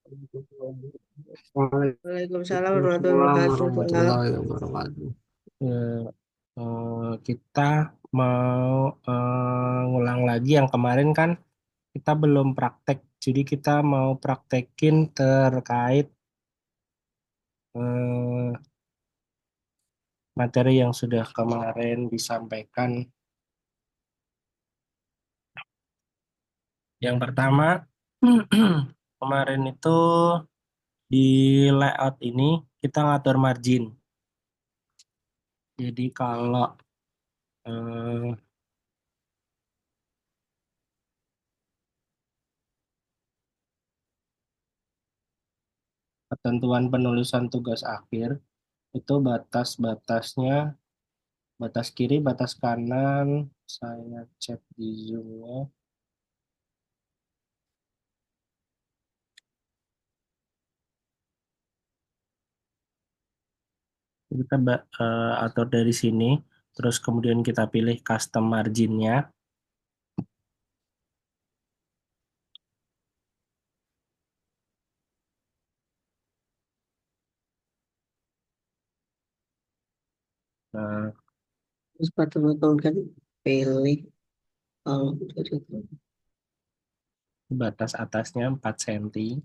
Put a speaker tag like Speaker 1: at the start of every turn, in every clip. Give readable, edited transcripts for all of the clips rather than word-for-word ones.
Speaker 1: Waalaikumsalam warahmatullahi
Speaker 2: Waalaikumsalam
Speaker 1: wabarakatuh, Pak.
Speaker 2: warahmatullahi wabarakatuh. Ya, kita mau ngulang lagi yang kemarin kan kita belum praktek, jadi kita mau praktekin terkait eh, materi yang sudah kemarin disampaikan. Yang pertama, kemarin itu di layout ini kita ngatur margin. Jadi kalau eh, ketentuan penulisan tugas akhir itu batas-batasnya, batas kiri, batas kanan, saya cek di Zoom-nya. Kita atur dari sini, terus kemudian kita pilih custom marginnya. Nah,
Speaker 1: Terus betul-betul kan pilih kalau
Speaker 2: batas atasnya 4 cm,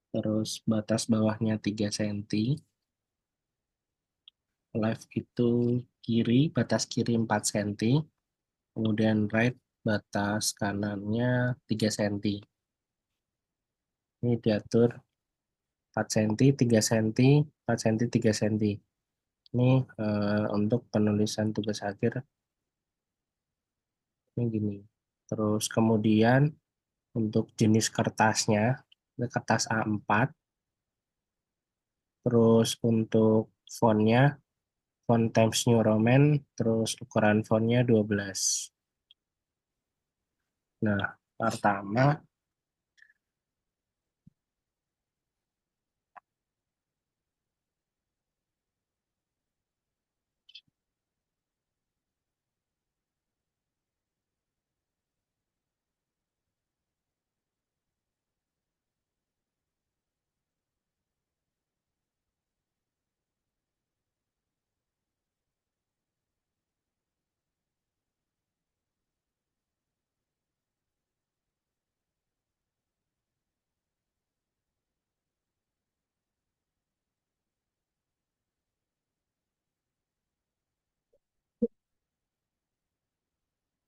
Speaker 2: terus batas bawahnya 3 cm. Left itu kiri, batas kiri 4 cm, kemudian right batas kanannya 3 cm. Ini diatur 4 cm, 3 cm, 4 cm, 3 cm. Ini untuk penulisan tugas akhir ini gini. Terus kemudian untuk jenis kertasnya, ini kertas A4. Terus untuk fontnya, font Times New Roman, terus ukuran fontnya 12. Nah, pertama,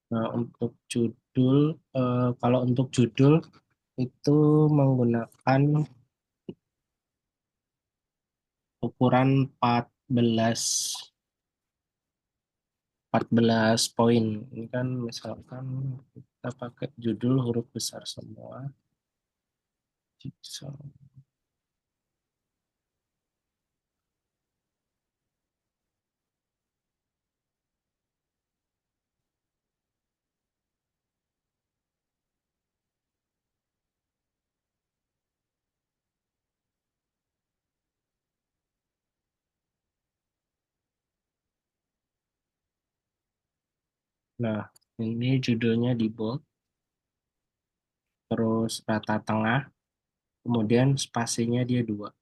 Speaker 2: untuk judul, kalau untuk judul itu menggunakan ukuran 14 poin. Ini kan misalkan kita pakai judul huruf besar semua. Jigsaw. Nah, ini judulnya di bold, terus rata tengah, kemudian spasinya dia 2.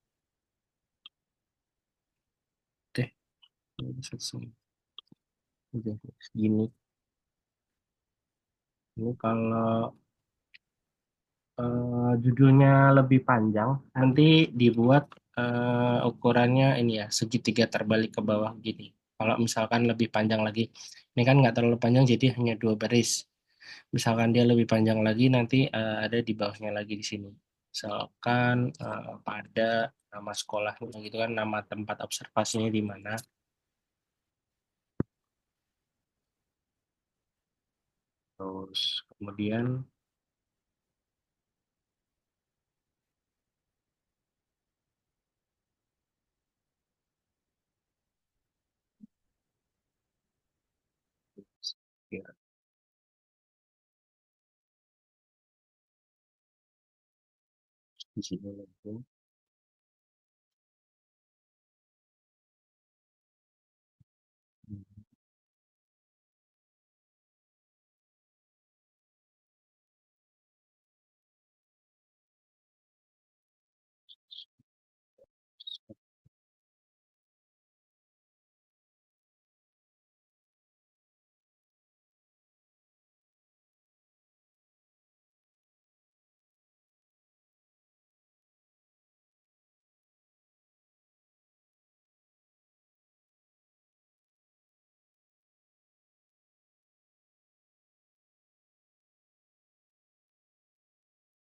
Speaker 2: Oke, ini selesai. Udah, gini. Ini kalau judulnya lebih panjang, nanti dibuat ukurannya ini ya, segitiga terbalik ke bawah gini. Kalau misalkan lebih panjang lagi, ini kan nggak terlalu panjang, jadi hanya 2 baris. Misalkan dia lebih panjang lagi, nanti ada di bawahnya lagi di sini. Misalkan pada nama sekolahnya gitu kan, nama tempat observasinya di mana. Terus kemudian ya, di sini lagi.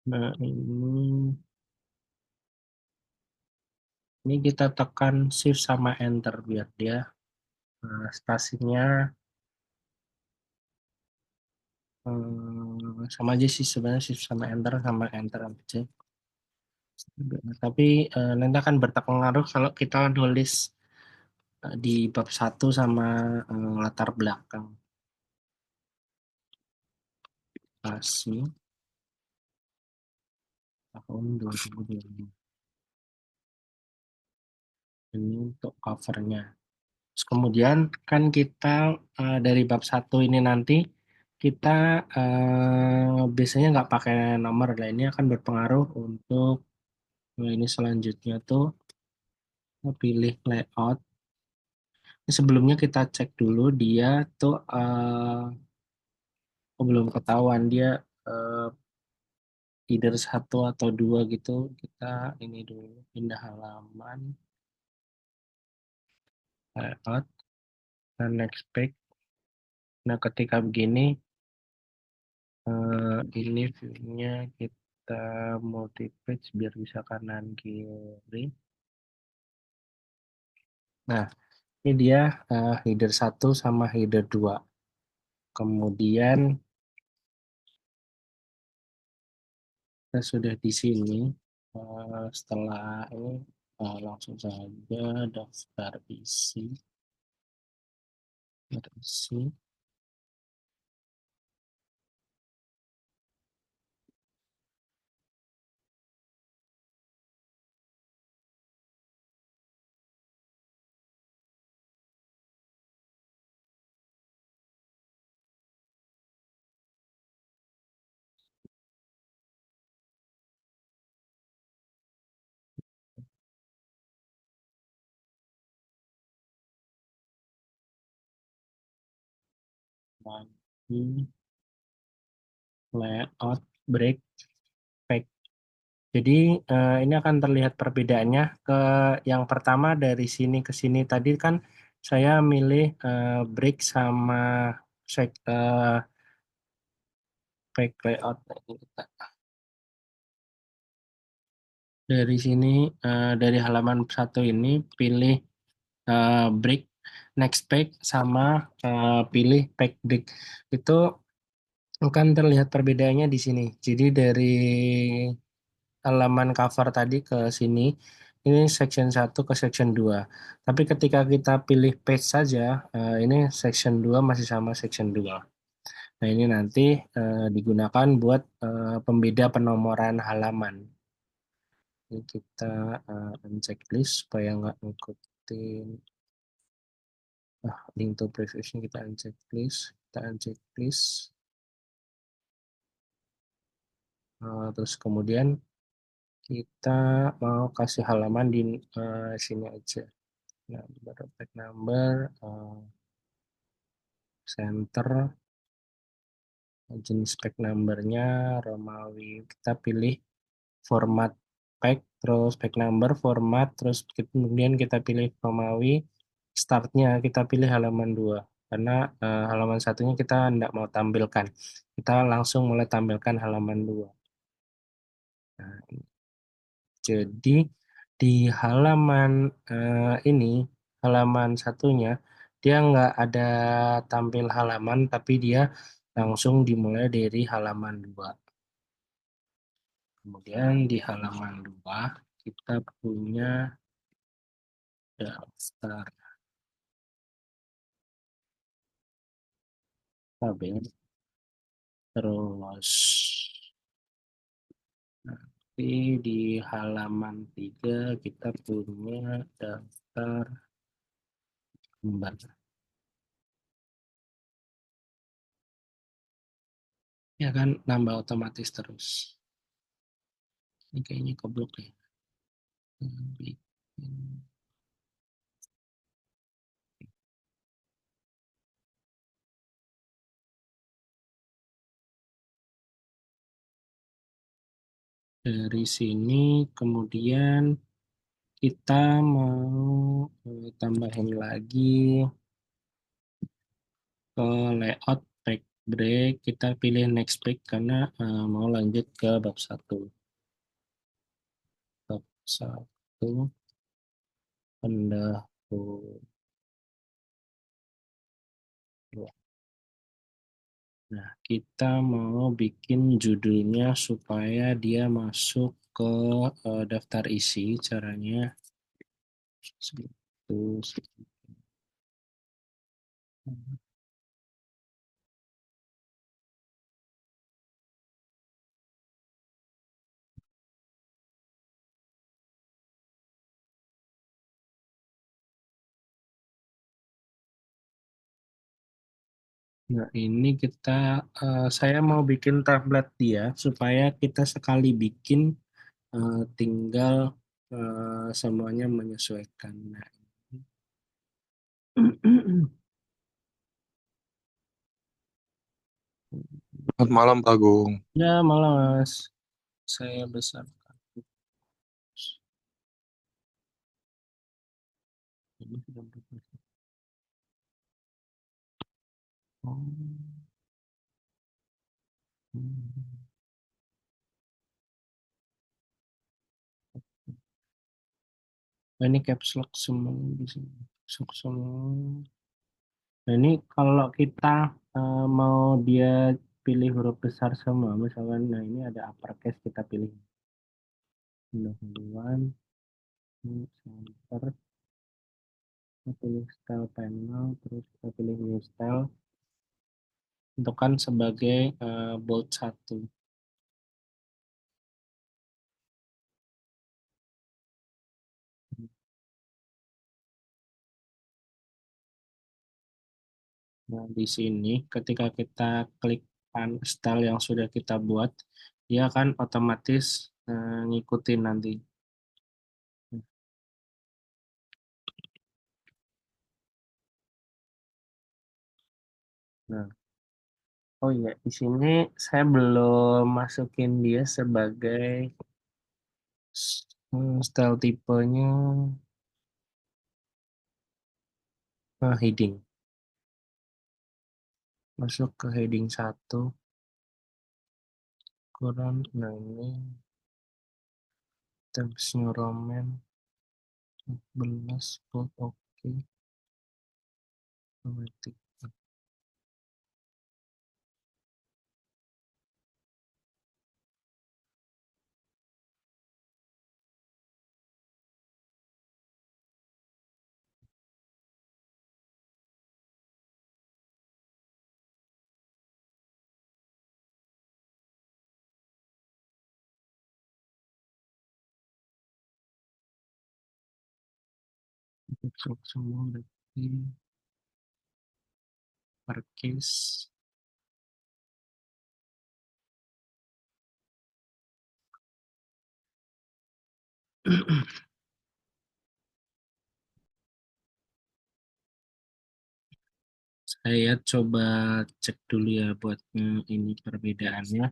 Speaker 2: Nah, ini kita tekan shift sama enter biar dia spasinya sama aja sih sebenarnya shift sama enter aja. Tapi nanti akan berpengaruh kalau kita nulis di bab satu sama latar belakang spasi tahun 2025. Ini untuk covernya. Terus kemudian kan kita dari bab satu ini nanti kita biasanya nggak pakai nomor lah. Ini akan berpengaruh untuk ini selanjutnya tuh pilih layout. Sebelumnya kita cek dulu dia tuh belum ketahuan dia eh, either satu atau dua gitu. Kita ini dulu pindah halaman layout dan next page. Nah ketika begini ini view-nya kita multi page biar bisa kanan kiri. Nah, ini dia header satu sama header 2. Kemudian kita sudah di sini. Setelah ini langsung saja daftar isi. Lagi layout break pack. Jadi ini akan terlihat perbedaannya ke yang pertama dari sini ke sini tadi kan saya milih break sama pack layout. Dari sini dari halaman satu ini pilih break next page sama pilih pack break itu akan terlihat perbedaannya di sini. Jadi dari halaman cover tadi ke sini, ini section satu ke section 2. Tapi ketika kita pilih page saja, ini section 2 masih sama section 2. Nah, ini nanti digunakan buat pembeda penomoran halaman. Ini kita uncheck list supaya nggak ngikutin link to previous kita uncheck list. Kita uncheck list. Terus kemudian kita mau kasih halaman di sini aja. Nah, baru tag number, center, jenis tag numbernya Romawi. Kita pilih format pack, terus pack number, format, terus kemudian kita pilih Romawi. Startnya kita pilih halaman 2 karena halaman satunya kita tidak mau tampilkan. Kita langsung mulai tampilkan halaman 2. Nah, jadi di halaman ini, halaman satunya, dia nggak ada tampil halaman, tapi dia langsung dimulai dari halaman 2. Kemudian di halaman 2, kita punya daftar tabel. Terus nanti di halaman 3 kita punya daftar gambar. Ya kan nambah otomatis terus. Ini kayaknya keblok ya. Bikin. Dari sini kemudian kita mau tambahin lagi ke layout pack. break, kita pilih next break karena mau lanjut ke bab satu. Bab satu pendahuluan. Nah, kita mau bikin judulnya supaya dia masuk ke daftar isi. Caranya seperti Nah, ini saya mau bikin template dia supaya kita sekali bikin tinggal semuanya menyesuaikan. Nah,
Speaker 3: Selamat malam, Pak Agung.
Speaker 2: ya malah Mas, saya besarkan. Ini sudah berapa? Oh, hmm. Nah, ini caps lock semua di sini. Caps lock semua. Nah, ini kalau kita mau dia pilih huruf besar semua, misalkan, nah ini ada uppercase kita pilih pendahuluan, ini center, kita pilih style panel, terus kita pilih new style, tentukan sebagai bold 1. Nah, di sini ketika kita klik style yang sudah kita buat, dia akan otomatis ngikutin nanti. Nah, oh iya, di sini saya belum masukin dia sebagai style tipenya heading. Masuk ke heading 1, kurang, nah ini Times New Roman 14, bold, oke, automatic. Masuk semua berarti Marquez. Saya coba cek dulu ya buat ini perbedaannya.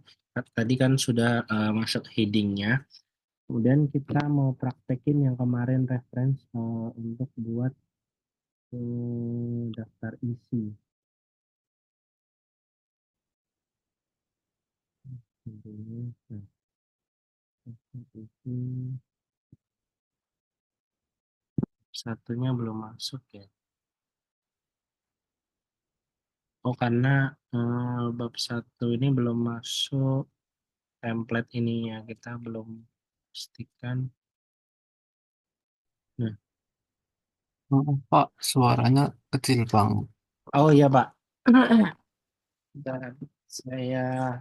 Speaker 2: Tadi kan sudah masuk headingnya. Kemudian kita mau praktekin yang kemarin reference untuk buat daftar isi. Nah, daftar isi satunya belum masuk ya. Oh, karena bab 1 ini belum masuk template ini ya, kita belum pastikan. Nah,
Speaker 3: Pak, suaranya kecil banget.
Speaker 2: oh iya Pak. Bentar, saya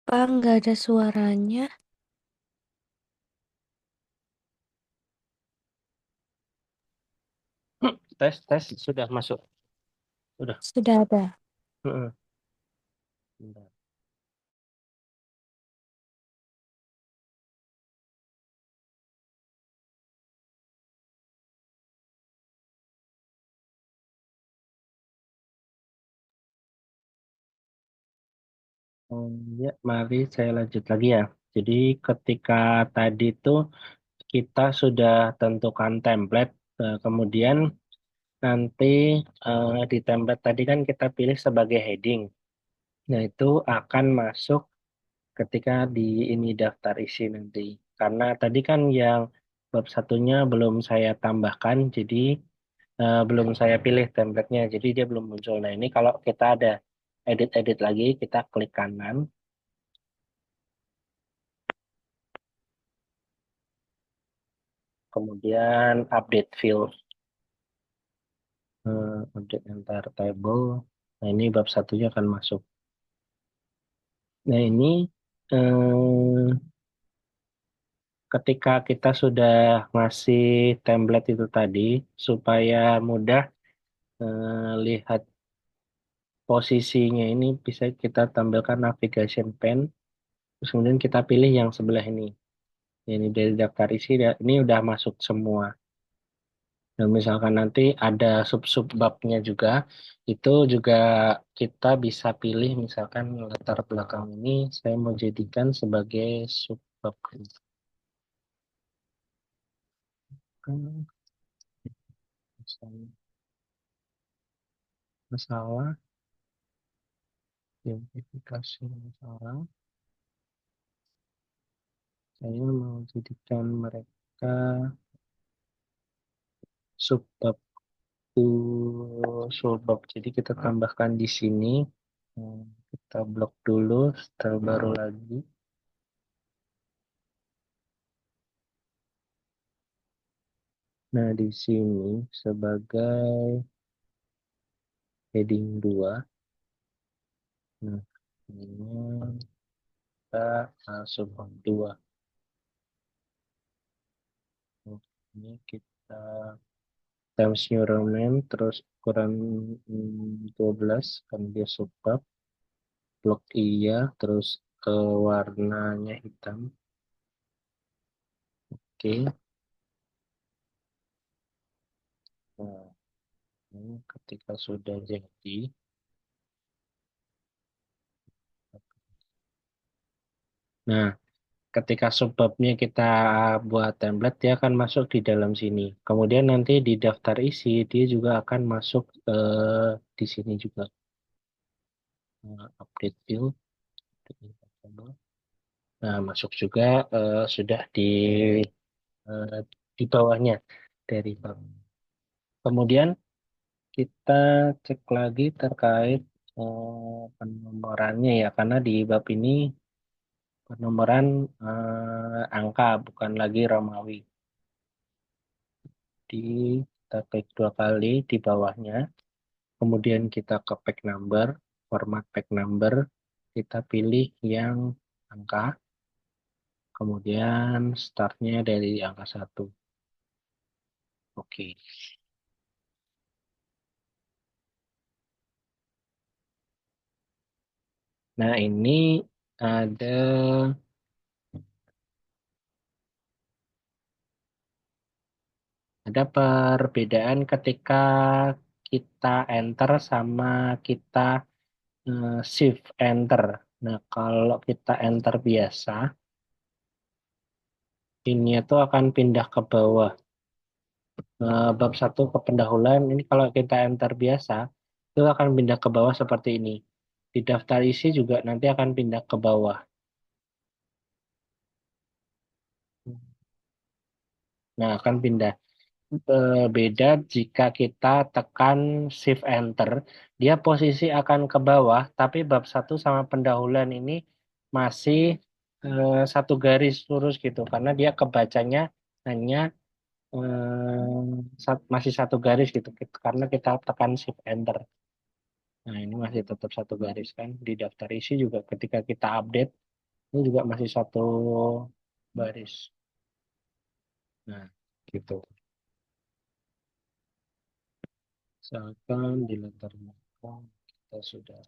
Speaker 4: Pak, nggak ada suaranya.
Speaker 2: Tes sudah masuk. Sudah.
Speaker 4: Sudah ada.
Speaker 2: Heeh. Bentar. Ya, mari saya lanjut lagi ya. Jadi ketika tadi tuh kita sudah tentukan template, kemudian nanti di template tadi kan kita pilih sebagai heading. Nah, itu akan masuk ketika di ini daftar isi nanti. Karena tadi kan yang bab satunya belum saya tambahkan, jadi belum saya pilih template-nya, jadi dia belum muncul. Nah, ini kalau kita ada edit-edit lagi, kita klik kanan, kemudian update field, update entire table. Nah, ini bab satunya akan masuk. Nah, ini eh, ketika kita sudah ngasih template itu tadi, supaya mudah lihat posisinya ini bisa kita tampilkan navigation pane, terus kemudian kita pilih yang sebelah ini. Ini dari daftar isi, ini udah masuk semua. Dan misalkan nanti ada sub-sub babnya juga, itu juga kita bisa pilih misalkan latar belakang ini saya mau jadikan sebagai sub bab. Misalnya masalah, identifikasi masalah, saya mau jadikan mereka sub bab subbab. Jadi kita tambahkan di sini. Kita blok dulu, setelah baru lagi. Nah, di sini sebagai heading 2. Nah, ini kita subbab 2. Ini kita times neural name, terus ukuran 12, kan dia subbab. Blok iya, terus warnanya hitam. Oke. Nah, ini ketika sudah jadi, nah, ketika subbabnya kita buat template, dia akan masuk di dalam sini. Kemudian nanti di daftar isi, dia juga akan masuk di sini juga. Update field. Nah, masuk juga sudah eh, di bawahnya dari bab. Kemudian kita cek lagi terkait penomorannya ya, karena di bab ini penomoran angka, bukan lagi Romawi. Di kita klik 2 kali di bawahnya, kemudian kita ke pack number, format pack number, kita pilih yang angka, kemudian startnya dari angka 1. Oke. Nah, ini ada ada perbedaan ketika kita enter sama kita shift enter. Nah, kalau kita enter biasa, ini tuh akan pindah ke bawah. Bab 1 ke pendahuluan, ini kalau kita enter biasa, itu akan pindah ke bawah seperti ini. Di daftar isi juga nanti akan pindah ke bawah. Nah, akan pindah. Beda jika kita tekan shift enter, dia posisi akan ke bawah, tapi bab 1 sama pendahuluan ini masih satu garis lurus gitu, karena dia kebacanya hanya masih satu garis gitu, karena kita tekan shift enter. Nah, ini masih tetap satu garis kan. Di daftar isi juga ketika kita update, Ini juga masih satu baris. Nah, gitu. Misalkan di latar belakang kita sudah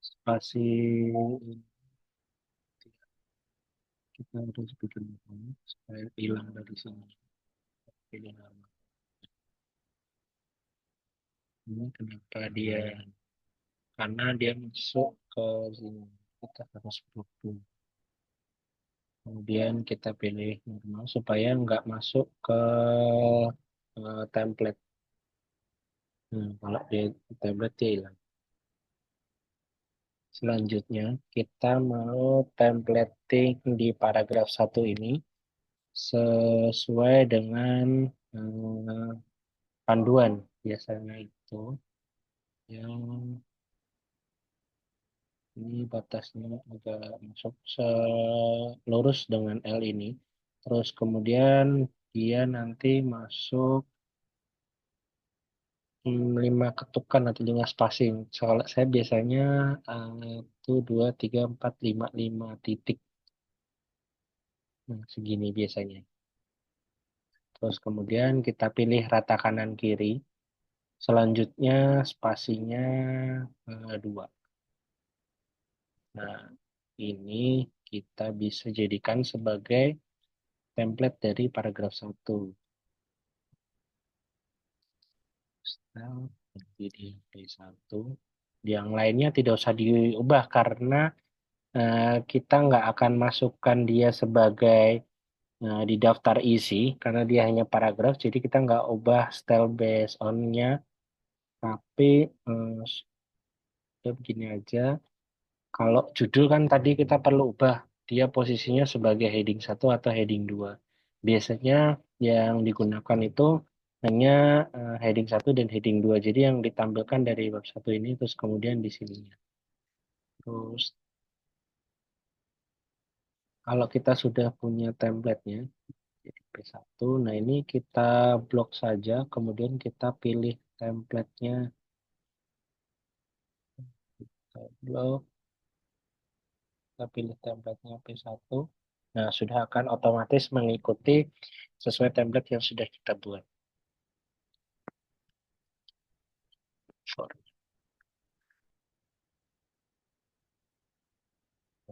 Speaker 2: spasi, kita harus bikin apa supaya hilang dari sini. Pilih nama. Ini kenapa dia? Karena dia masuk ke sini. Kita harus berhubung. Kemudian kita pilih normal supaya nggak masuk ke template. Kalau di template dia hilang. Selanjutnya kita mau templating di paragraf 1 ini sesuai dengan panduan. Biasanya itu yang ini batasnya agak masuk selurus dengan L ini. Terus kemudian dia nanti masuk 5 ketukan atau 5 spacing. Soalnya saya biasanya itu 2, 3, 4, 5, 5 titik. Nah, segini biasanya. Terus kemudian kita pilih rata kanan kiri. Selanjutnya spasinya 2. Nah, ini kita bisa jadikan sebagai template dari paragraf 1. Nah, jadi P1. Yang lainnya tidak usah diubah karena kita nggak akan masukkan dia sebagai di daftar isi karena dia hanya paragraf. Jadi kita nggak ubah style based on-nya. Tapi ya begini aja. Kalau judul kan tadi kita perlu ubah dia posisinya sebagai heading 1 atau heading 2. Biasanya yang digunakan itu hanya heading 1 dan heading 2. Jadi yang ditampilkan dari bab 1 ini terus kemudian di sininya. Terus kalau kita sudah punya template-nya, jadi P1, nah ini kita blok saja, kemudian kita pilih template-nya, kita blok, kita pilih template-nya P1. Nah, sudah akan otomatis mengikuti sesuai template yang sudah kita buat.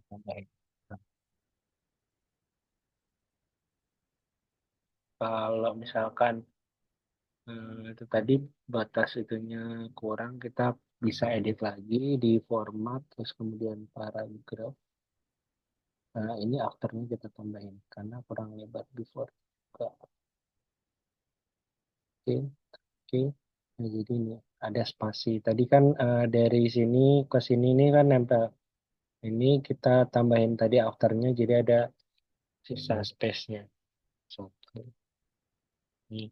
Speaker 2: Nah, kalau misalkan itu tadi batas itunya kurang, kita bisa edit lagi di format, terus kemudian paragraf. Nah, ini afternya kita tambahin karena kurang lebar before. Oke, oke. Nah, jadi ini ada spasi. Tadi kan dari sini ke sini ini kan nempel. Ini kita tambahin tadi afternya jadi ada sisa space-nya. Satu. Ini.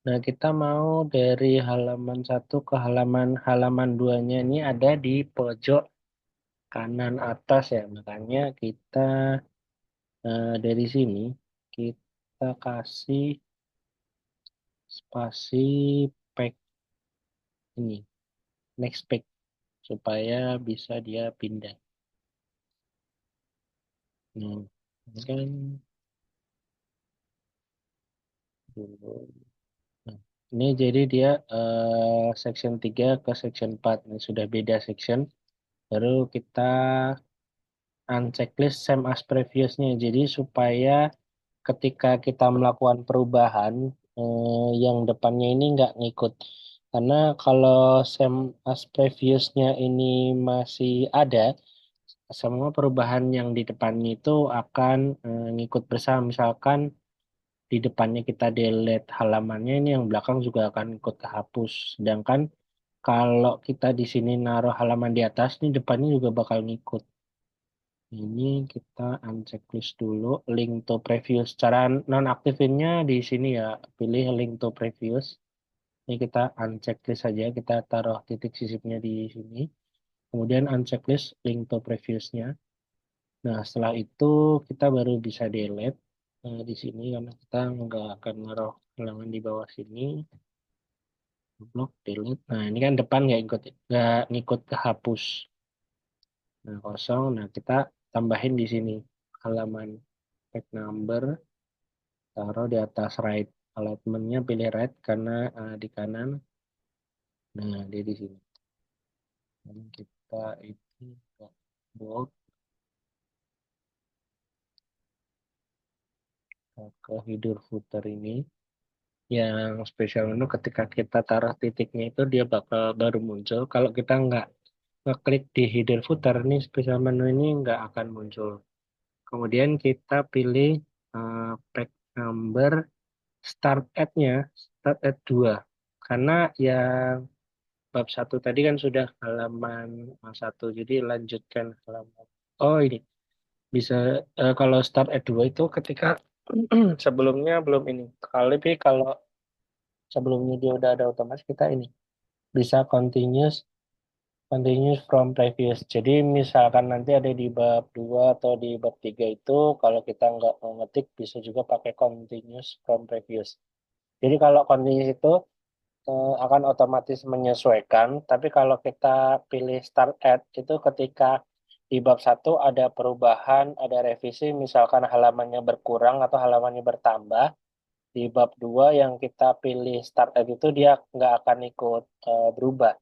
Speaker 2: Nah, kita mau dari halaman 1 ke halaman 2-nya ini ada di pojok kanan atas ya. Makanya kita dari sini kita kasih spasi pack ini, next pack supaya bisa dia pindah. Nah, ini kan dulu. Nah, ini jadi dia section 3 ke section 4. Ini sudah beda section. Baru kita unchecklist same as previousnya. Jadi supaya ketika kita melakukan perubahan, yang depannya ini nggak ngikut. Karena kalau same as previousnya ini masih ada, semua perubahan yang di depannya itu akan ngikut bersama. Misalkan di depannya kita delete halamannya, ini yang belakang juga akan ikut kehapus. Sedangkan kalau kita di sini naruh halaman di atas, ini depannya juga bakal ngikut. Ini kita unchecklist dulu, link to previous. Cara nonaktifinnya di sini ya, pilih link to previous. Ini kita unchecklist saja, kita taruh titik sisipnya di sini. Kemudian unchecklist link to previous-nya. Nah, setelah itu kita baru bisa delete di sini karena kita nggak akan naruh halaman di bawah sini. Blok, delete. Nah, ini kan depan nggak ngikut kehapus. Nah, kosong. Nah, kita tambahin di sini halaman page number, taruh di atas right. Alignment-nya pilih right karena di kanan. Nah, dia di sini. Dan kita ini bold ke header footer ini. Yang spesial menu ketika kita taruh titiknya itu dia bakal baru muncul. Kalau kita nggak ngeklik di header footer, nih spesial menu ini nggak akan muncul. Kemudian kita pilih page number start at-nya, start at 2. Karena yang bab 1 tadi kan sudah halaman 1, jadi lanjutkan halaman. Oh ini, bisa kalau start at 2 itu ketika sebelumnya belum ini. Kalau sebelumnya dia udah ada otomatis kita ini bisa continuous from previous. Jadi misalkan nanti ada di bab 2 atau di bab 3 itu kalau kita nggak mau ngetik bisa juga pakai continuous from previous. Jadi kalau continuous itu akan otomatis menyesuaikan, tapi kalau kita pilih start at itu ketika di bab 1 ada perubahan, ada revisi, misalkan halamannya berkurang atau halamannya bertambah, di bab 2 yang kita pilih start at itu dia nggak akan ikut berubah.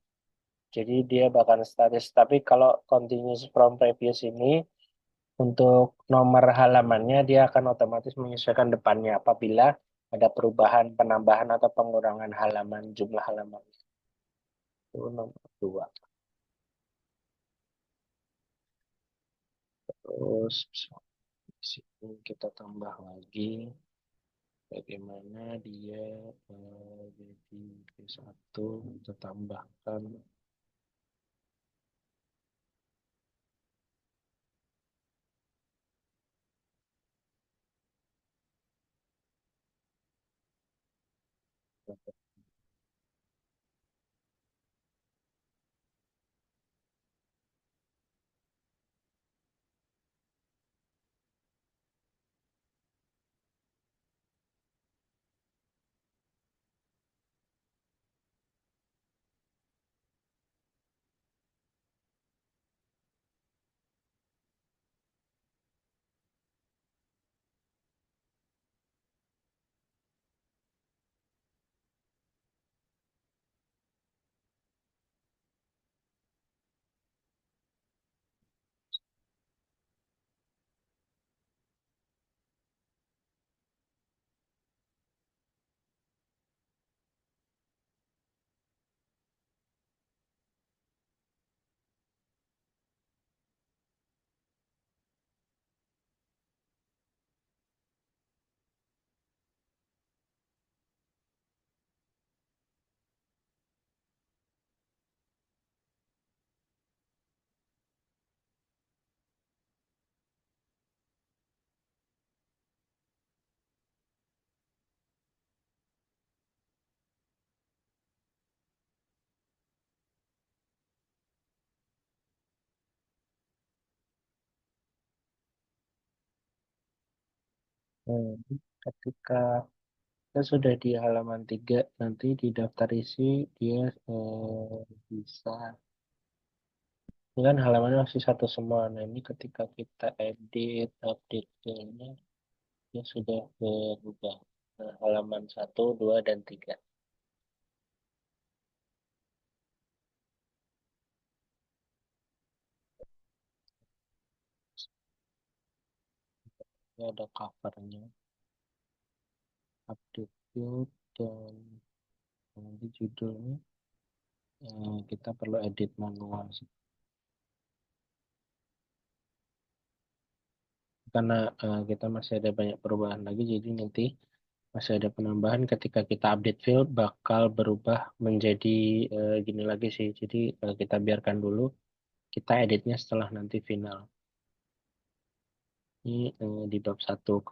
Speaker 2: Jadi dia bakal statis. Tapi kalau continuous from previous ini untuk nomor halamannya dia akan otomatis menyesuaikan depannya apabila ada perubahan, penambahan atau pengurangan halaman, jumlah halaman. Itu nomor 2. Terus di sini kita tambah lagi bagaimana dia jadi satu kita tambahkan ketika kita sudah di halaman 3 nanti di daftar isi dia bisa ini kan halamannya masih satu semua. Nah ini ketika kita edit update filenya dia sudah berubah. Nah, halaman 1, 2, dan 3. Ini ada covernya, update field, dan nanti judulnya kita perlu edit manual. karena kita masih ada banyak perubahan lagi, jadi nanti masih ada penambahan ketika kita update field bakal berubah menjadi gini lagi sih. Jadi kita biarkan dulu, kita editnya setelah nanti final. Ini di bab 1.